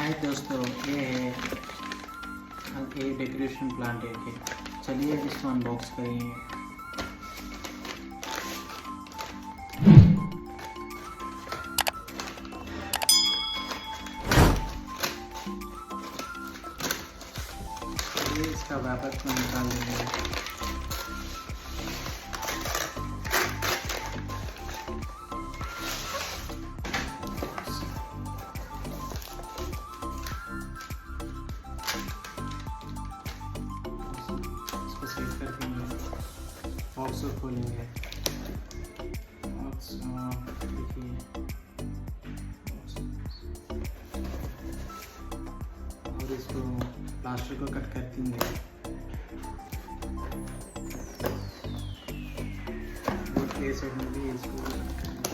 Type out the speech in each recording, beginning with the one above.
हाय दोस्तों, ये है ये डेकोरेशन प्लांट है। चलिए इसको अनबॉक्स करेंगे। चलिए इसका व्यापक को निकाल देंगे। सेट करके बॉक्स को खोलेंगे। देखिए और इसको प्लास्टिक को कट कर देंगे। ये साइड में भी इसको कट कर देंगे।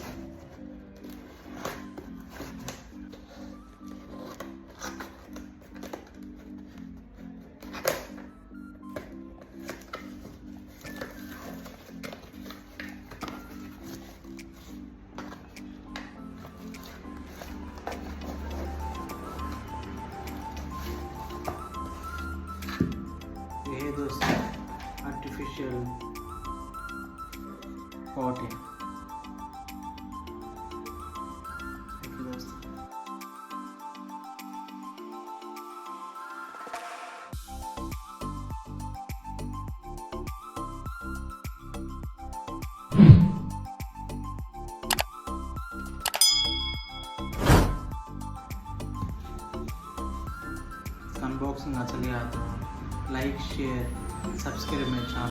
ये दोस्तों आर्टिफिशियल पॉट है। देखिए दोस्तों, अनबॉक्सिंग अच्छा लगा तो लाइक शेयर सब्सक्राइब मेरे चैनल।